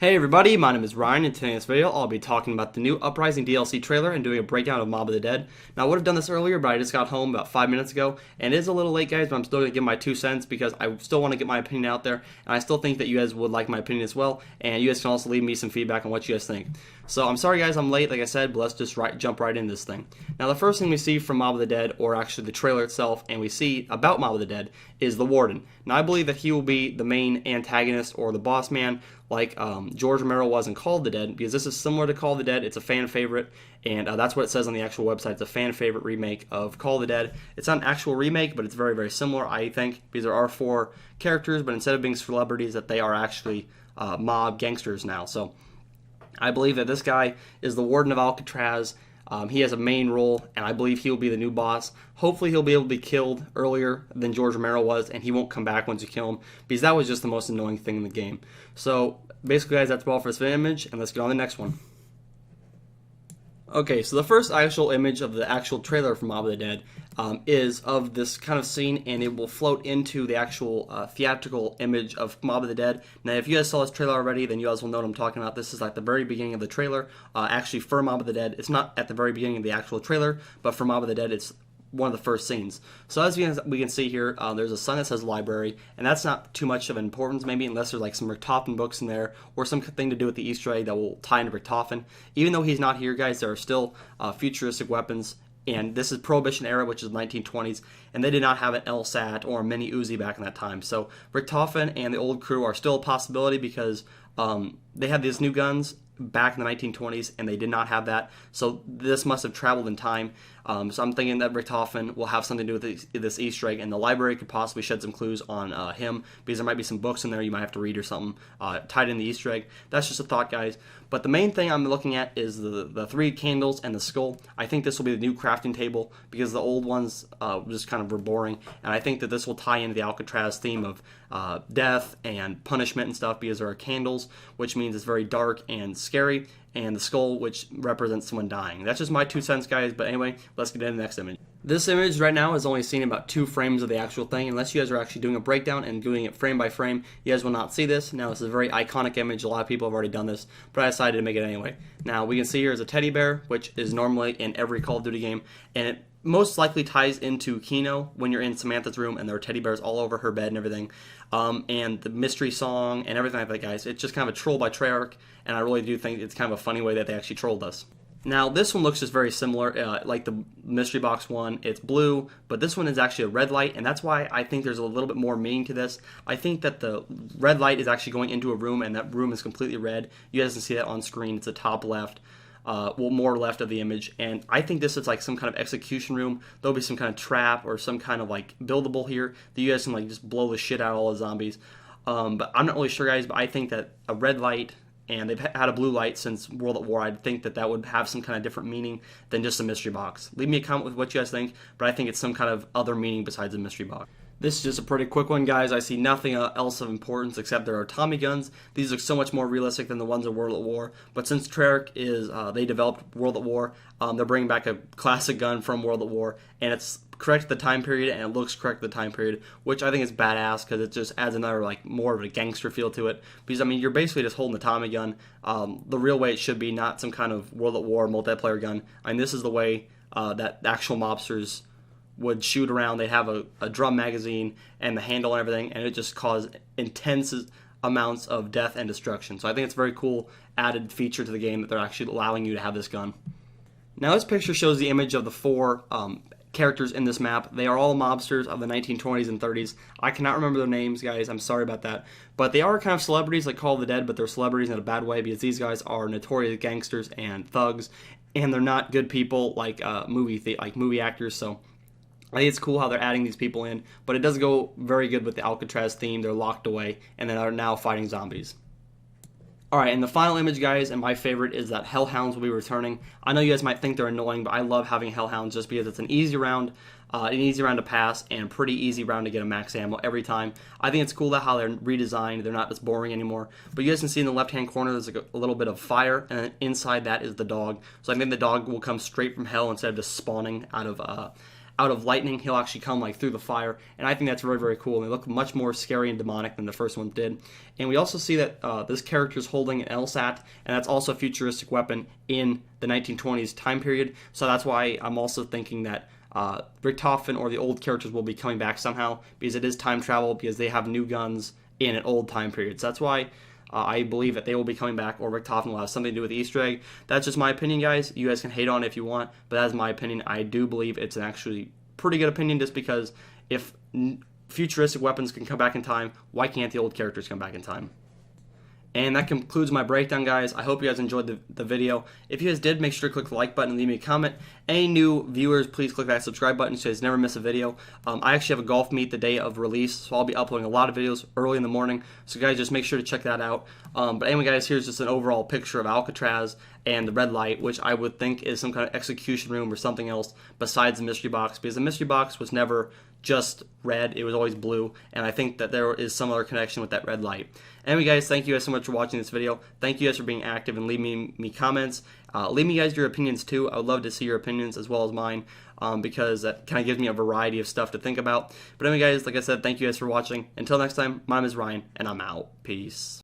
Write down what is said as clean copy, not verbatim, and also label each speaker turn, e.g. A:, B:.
A: Hey everybody, my name is Ryan, and today in this video I'll be talking about the new Uprising DLC trailer and doing a breakdown of Mob of the Dead. Now I would have done this earlier, but I just got home about 5 minutes ago, and it is a little late guys, but I'm still going to give my 2 cents because I still want to get my opinion out there, and I still think that you guys would like my opinion as well, and you guys can also leave me some feedback on what you guys think. So I'm sorry guys I'm late, like I said, but let's just jump right into this thing. Now the first thing we see from Mob of the Dead, or actually the trailer itself, and we see about Mob of the Dead, is the Warden. Now I believe that he will be the main antagonist or the boss man, like George Romero was in Call of the Dead, because this is similar to Call of the Dead. It's a fan favorite, and that's what it says on the actual website. It's a fan favorite remake of Call of the Dead. It's not an actual remake, but it's very, very similar, I think, because there are 4 characters, but instead of being celebrities, that they are actually mob gangsters now. So I believe that this guy is the Warden of Alcatraz. He has a main role, and I believe he'll be the new boss. Hopefully he'll be able to be killed earlier than George Romero was, and he won't come back once you kill him, because that was just the most annoying thing in the game. So basically guys, that's all for this image, and let's get on the next one. Okay, so the first actual image of the actual trailer for Mob of the Dead is of this kind of scene, and it will float into the actual theatrical image of Mob of the Dead. Now, if you guys saw this trailer already, then you guys will know what I'm talking about. This is like the very beginning of the trailer, actually for Mob of the Dead. It's not at the very beginning of the actual trailer, but for Mob of the Dead, it's one of the first scenes. So as we can see here, there's a sign that says library, and that's not too much of importance maybe, unless there's like some Richtofen books in there, or something to do with the Easter egg that will tie into Richtofen. Even though he's not here guys, there are still futuristic weapons, and this is Prohibition era, which is 1920s, and they did not have an LSAT or a mini Uzi back in that time. So Richtofen and the old crew are still a possibility, because they had these new guns back in the 1920s, and they did not have that. So this must have traveled in time. So I'm thinking that Richtofen will have something to do with this Easter egg, and the library could possibly shed some clues on him, because there might be some books in there you might have to read or something tied in the Easter egg. That's just a thought, guys. But the main thing I'm looking at is the 3 candles and the skull. I think this will be the new crafting table, because the old ones just kind of were boring, and I think that this will tie into the Alcatraz theme of death and punishment and stuff, because there are candles, which means it's very dark and scary, and the skull, which represents someone dying. That's just my 2 cents, guys, but anyway, let's get into the next image. This image right now is only seen about 2 frames of the actual thing. Unless you guys are actually doing a breakdown and doing it frame by frame, you guys will not see this. Now, this is a very iconic image. A lot of people have already done this, but I decided to make it anyway. Now, we can see here is a teddy bear, which is normally in every Call of Duty game, and it most likely ties into Kino when you're in Samantha's room and there are teddy bears all over her bed and everything. And the mystery song and everything like that, guys. It's just kind of a troll by Treyarch, and I really do think it's kind of a funny way that they actually trolled us. Now, this one looks just very similar, like the mystery box one. It's blue, but this one is actually a red light, and that's why I think there's a little bit more meaning to this. I think that the red light is actually going into a room, and that room is completely red. You guys can see that on screen. It's the top left. Well, more left of the image, and I think this is like some kind of execution room. There'll be some kind of trap or some kind of like buildable here that you guys can like just blow the shit out of all the zombies. But I'm not really sure, guys, but I think that a red light, and they've had a blue light since World at War, I'd think that that would have some kind of different meaning than just a mystery box. Leave me a comment with what you guys think, but I think it's some kind of other meaning besides a mystery box. This is just a pretty quick one, guys. I see nothing else of importance except there are Tommy guns. These look so much more realistic than the ones in World at War. But since Treyarch is, they developed World at War, they're bringing back a classic gun from World at War, and it's correct at the time period, and it looks correct at the time period, which I think is badass, because it just adds another, like, more of a gangster feel to it. Because, I mean, you're basically just holding the Tommy gun the real way it should be, not some kind of World at War multiplayer gun. I mean, this is the way that actual mobsters would shoot around. They'd have a drum magazine and the handle and everything, and it just caused intense amounts of death and destruction. So I think it's a very cool added feature to the game that they're actually allowing you to have this gun. Now this picture shows the image of the 4 characters in this map. They are all mobsters of the 1920s and 30s. I cannot remember their names, guys. I'm sorry about that. But they are kind of celebrities like Call of the Dead, but they're celebrities in a bad way, because these guys are notorious gangsters and thugs, and they're not good people like movie actors. So I think it's cool how they're adding these people in, but it doesn't go very good with the Alcatraz theme. They're locked away, and they are now fighting zombies. Alright, and the final image, guys, and my favorite, is that Hellhounds will be returning. I know you guys might think they're annoying, but I love having Hellhounds just because it's an easy round to pass, and a pretty easy round to get a max ammo every time. I think it's cool that how they're redesigned. They're not as boring anymore. But you guys can see in the left-hand corner there's a little bit of fire, and then inside that is the dog. So I think the dog will come straight from hell instead of just spawning out out of lightning, he'll actually come like through the fire, and I think that's very, very cool. And they look much more scary and demonic than the first one did. And we also see that this character is holding an LSAT, and that's also a futuristic weapon in the 1920s time period. So that's why I'm also thinking that Richtofen or the old characters will be coming back somehow, because it is time travel, because they have new guns in an old time period. So that's why I believe that they will be coming back, or Richtofen will have something to do with the Easter egg. That's just my opinion, guys. You guys can hate on it if you want, but that's my opinion. I do believe it's an actually pretty good opinion, just because if futuristic weapons can come back in time, why can't the old characters come back in time? And that concludes my breakdown, guys. I hope you guys enjoyed the video. If you guys did, make sure to click the like button and leave me a comment. Any new viewers, please click that subscribe button so you guys never miss a video. I actually have a golf meet the day of release, so I'll be uploading a lot of videos early in the morning. So guys, just make sure to check that out. But anyway, guys, here's just an overall picture of Alcatraz and the red light, which I would think is some kind of execution room or something else besides the mystery box, because the mystery box was never just red, it was always blue, and I think that there is some other connection with that red light. Anyway, guys, thank you guys so much for watching this video. Thank you guys for being active and leaving me comments. Leave me guys your opinions too. I would love to see your opinions as well as mine, because that kind of gives me a variety of stuff to think about. But anyway, guys, like I said, thank you guys for watching. Until next time, my name is Ryan, and I'm out. Peace.